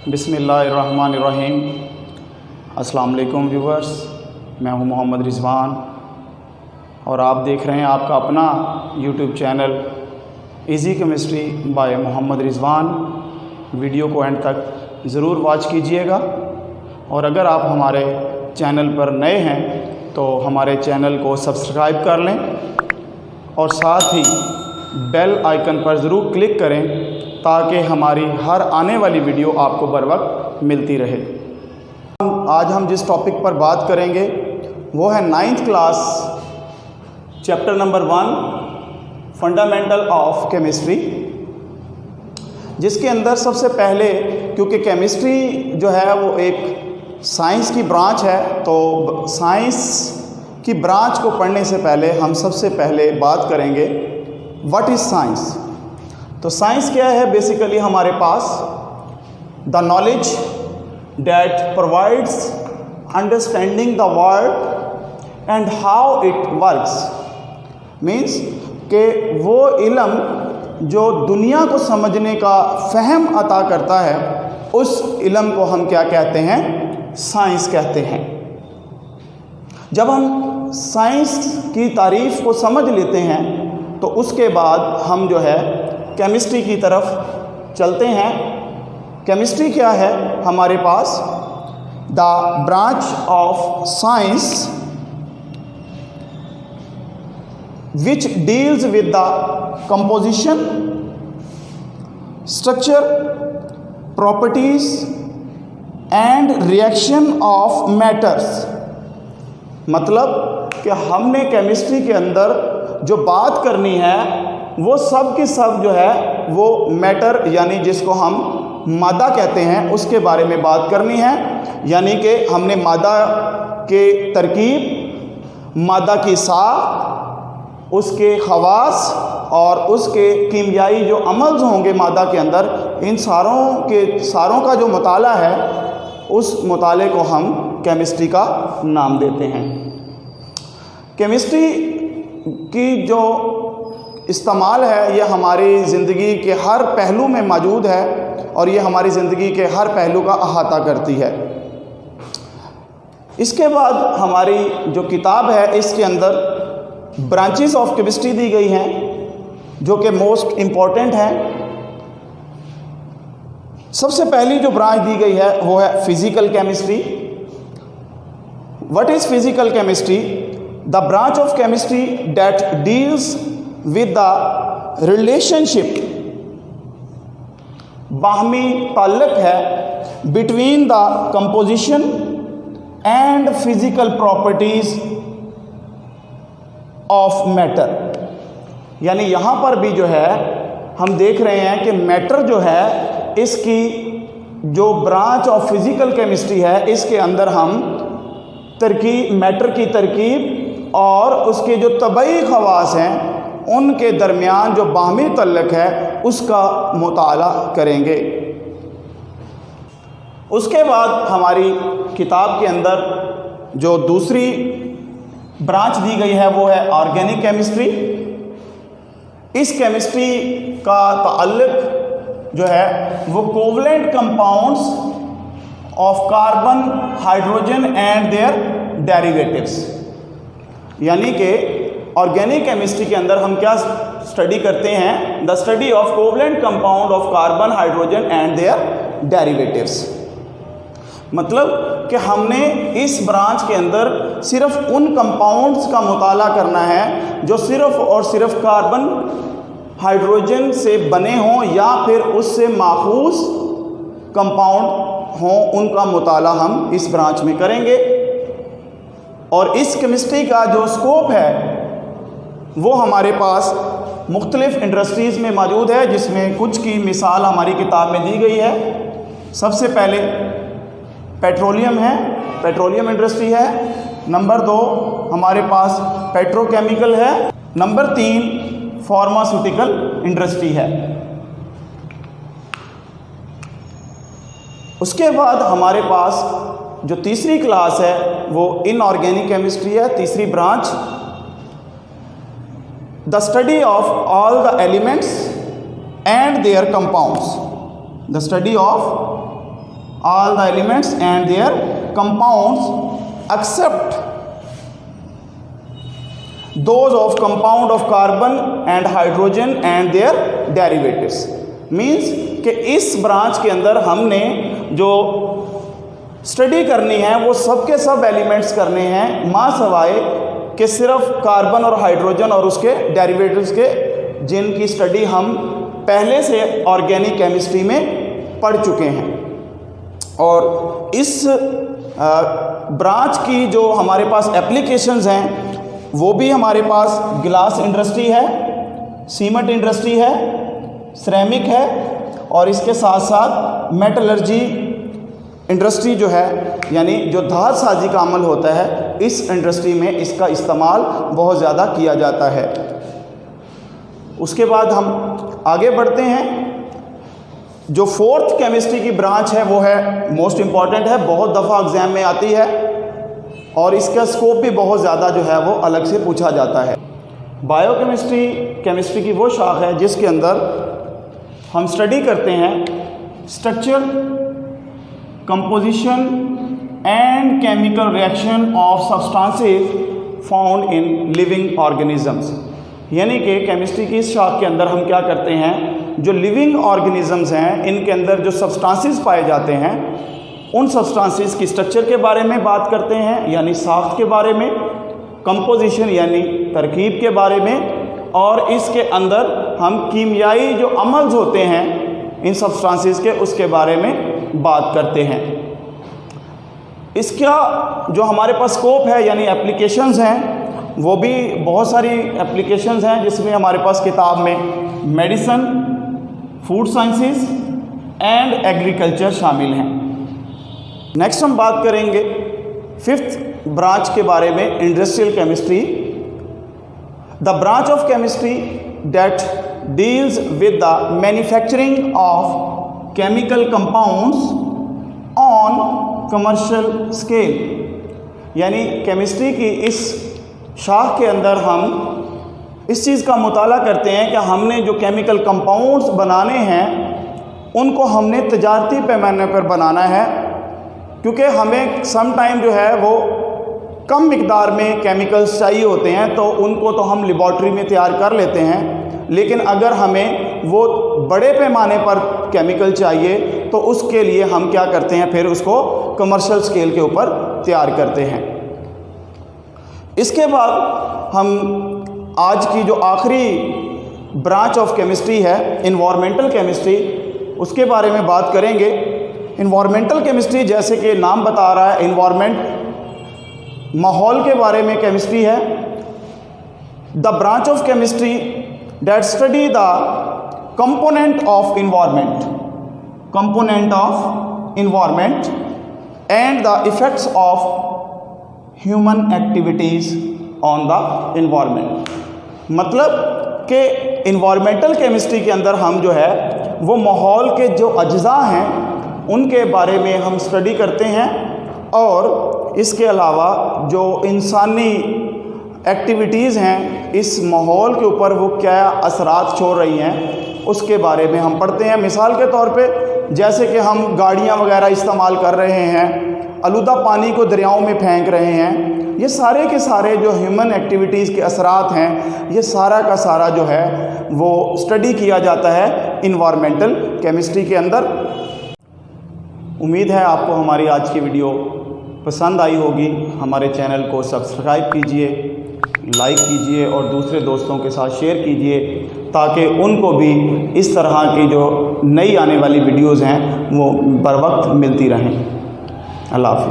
बिस्मिल्लाहिर्रहमानिर्रहीम। अस्सलाम वालेकुम व्यूवर्स, मैं हूं मोहम्मद रिज़वान और आप देख रहे हैं आपका अपना YouTube channel easy chemistry by Mohammad Rizwan. Video को एंड तक ज़रूर वॉच कीजिएगा और अगर आप हमारे चैनल पर नए हैं तो हमारे चैनल को सब्सक्राइब कर लें और साथ ही बेल आइकन पर ज़रूर क्लिक करें ताकि हमारी हर आने वाली वीडियो आपको बर वक्त मिलती रहे। आज हम जिस टॉपिक पर बात करेंगे वो है 9th class chapter number 1 fundamental of chemistry, जिसके अंदर सबसे पहले, क्योंकि केमिस्ट्री जो है वो एक साइंस की ब्रांच है, तो साइंस की ब्रांच को पढ़ने से पहले हम सबसे पहले बात करेंगे व्हाट इज़ साइंस। तो साइंस क्या है? बेसिकली हमारे पास the knowledge that provides understanding the world and how it works. Means कि वो इल्म जो दुनिया को समझने का फहम अता करता है, उस इल्म को हम क्या कहते हैं? साइंस कहते हैं। जब हम साइंस की तारीफ़ को समझ लेते हैं तो उसके बाद हम जो है केमिस्ट्री की तरफ चलते हैं। केमिस्ट्री क्या है? हमारे पास the branch of science which deals with the composition, structure, properties and reaction of matters. मतलब कि हमने केमिस्ट्री के अंदर जो बात करनी है वो सब की सब जो है वो मैटर, यानी जिसको हम मादा कहते हैं, उसके बारे में बात करनी है। यानी कि हमने मादा के तरकीब, मादा की साख, उसके खवास और उसके कीमियाई जो अमल्स होंगे मादा के अंदर, इन सारों का जो मुताला है, उस मुताले को हम केमिस्ट्री का नाम देते हैं। केमिस्ट्री की जो इस्तेमाल है ये हमारी ज़िंदगी के हर पहलू में मौजूद है और ये हमारी ज़िंदगी के हर पहलू का अहाता करती है। इसके बाद हमारी जो किताब है इसके अंदर ब्रांचेस ऑफ केमिस्ट्री दी गई हैं जो कि मोस्ट इम्पॉर्टेंट हैं। सबसे पहली जो ब्रांच दी गई है वो है physical chemistry. What is physical chemistry? The branch of chemistry that deals with the relationship, बाहमी ताल्लुक है between the composition and physical properties of matter। यानी यहाँ पर भी जो है हम देख रहे हैं कि मैटर जो है, इसकी जो ब्रांच ऑफ फिज़िकल केमिस्ट्री है, इसके अंदर हम मैटर की तरकीब और उसके जो तबई खवास हैं उनके दरमियान जो बाहमी तल्लुक है उसका मुताला करेंगे। उसके बाद हमारी किताब के अंदर जो दूसरी ब्रांच दी गई है वो है ऑर्गेनिक केमिस्ट्री। इस केमिस्ट्री का ताल्लुक जो है वो covalent compounds of carbon, hydrogen and their derivatives. यानी कि ऑर्गेनिक केमिस्ट्री के अंदर हम क्या स्टडी करते हैं? The study of covalent compound of carbon, hydrogen and their derivatives. मतलब कि हमने इस ब्रांच के अंदर सिर्फ उन कंपाउंड्स का मुताला करना है जो सिर्फ और सिर्फ कार्बन, हाइड्रोजन से बने हों या फिर उससे माखूज कंपाउंड हों, उनका मुताला हम इस ब्रांच में करेंगे। और इस केमिस्ट्री का जो स्कोप है वो हमारे पास मुख्तलिफ़ इंडस्ट्रीज़ में मौजूद है, जिसमें कुछ की मिसाल हमारी किताब में दी गई है। सबसे पहले पेट्रोलियम है, पेट्रोलियम इंडस्ट्री है। नंबर 2 हमारे पास पेट्रोकेमिकल है। नंबर 3 फार्मास्यूटिकल इंडस्ट्री है। उसके बाद हमारे पास जो तीसरी क्लास है वो इनऑर्गेनिक केमिस्ट्री है, तीसरी branch. The study of all the elements and their compounds, the study of all the elements and their compounds except those of compound of carbon and hydrogen and their derivatives। Means कि इस branch के अंदर हमने जो study करनी है वो सब के सब एलिमेंट्स करने हैं, मां सवाए कि सिर्फ कार्बन और हाइड्रोजन और उसके डेरिवेटिव्स के, जिनकी स्टडी हम पहले से ऑर्गेनिक केमिस्ट्री में पढ़ चुके हैं। और इस ब्रांच की जो हमारे पास एप्लीकेशंस हैं वो भी हमारे पास ग्लास इंडस्ट्री है, सीमेंट इंडस्ट्री है, सिरेमिक है, और इसके साथ साथ मेटलर्जी इंडस्ट्री जो है, यानी जो धात साजी का अमल होता है, इस इंडस्ट्री में इसका इस्तेमाल बहुत ज़्यादा किया जाता है। उसके बाद हम आगे बढ़ते हैं। जो फोर्थ केमिस्ट्री की ब्रांच है वो है मोस्ट इम्पॉर्टेंट है, बहुत दफ़ा एग्ज़ाम में आती है और इसका स्कोप भी बहुत ज़्यादा जो है वो अलग से पूछा जाता है। बायोकेमिस्ट्री केमिस्ट्री की वो शाख है जिसके अंदर हम स्टडी करते हैं structure, composition and chemical reaction of substances found in living organisms. यानी कि केमिस्ट्री की इस शाख के अंदर हम क्या करते हैं, जो लिविंग ऑर्गेनिजम्स हैं इनके अंदर जो सब्सटेंसेस पाए जाते हैं उन सब्सटेंसेस की स्ट्रक्चर के बारे में बात करते हैं, यानी साख्त के बारे में, कंपोजिशन यानी तरकीब के बारे में, और इसके अंदर हम कीमियाई जो अमल्स होते हैं इन सब्सटेंसेस के उसके बारे में बात करते हैं। इसका जो हमारे पास स्कोप है यानी एप्लीकेशंस हैं वो भी बहुत सारी एप्लीकेशंस हैं, जिसमें हमारे पास किताब में medicine, food sciences and agriculture शामिल हैं। नेक्स्ट हम बात करेंगे फिफ्थ ब्रांच के बारे में, industrial chemistry. The branch of chemistry that deals with the manufacturing of chemical compounds on commercial scale. यानी केमिस्ट्री की इस शाख के अंदर हम इस चीज़ का मुताला करते हैं कि हमने जो केमिकल कंपाउंड्स बनाने हैं उनको हमने तजारती पैमाने पर बनाना है, क्योंकि हमें सम टाइम जो है वो कम मिकदार में केमिकल्स चाहिए होते हैं, तो उनको तो हम लेबॉर्ट्री में तैयार कर लेते हैं, लेकिन अगर हमें वो बड़े पैमाने पर केमिकल चाहिए तो उसके लिए हम क्या करते हैं, फिर उसको कमर्शियल स्केल के ऊपर तैयार करते हैं। इसके बाद हम आज की जो आखिरी ब्रांच ऑफ केमिस्ट्री है इन्वायरमेंटल केमिस्ट्री, उसके बारे में बात करेंगे। इन्वायरमेंटल केमिस्ट्री जैसे कि नाम बता रहा है, इन्वायरमेंट माहौल के बारे में केमिस्ट्री है। The branch of chemistry that study the component of environment and the effects of human activities on the environment. मतलब कि इन्वायरमेंटल केमिस्ट्री के अंदर हम जो है वो माहौल के जो अज्जा हैं उनके बारे में हम स्टडी करते हैं, और इसके अलावा जो इंसानी एक्टिविटीज़ हैं इस माहौल के ऊपर वो क्या असरात छोड़ रही हैं उसके बारे में हम पढ़ते हैं। मिसाल के तौर पे जैसे कि हम गाड़ियाँ वगैरह इस्तेमाल कर रहे हैं, आलूदा पानी को दरियाओं में फेंक रहे हैं, ये सारे के सारे जो ह्यूमन एक्टिविटीज़ के असरात हैं ये सारा का सारा जो है वो स्टडी किया जाता है इन्वायरमेंटल केमिस्ट्री के अंदर। उम्मीद है आपको हमारी आज की वीडियो पसंद आई होगी। हमारे चैनल को सब्सक्राइब कीजिए, लाइक कीजिए और दूसरे दोस्तों के साथ शेयर कीजिए, ताकि उनको भी इस तरह की जो नई आने वाली वीडियोज़ हैं वो बर वक्त मिलती रहें। अल्लाह हाफ़िज़।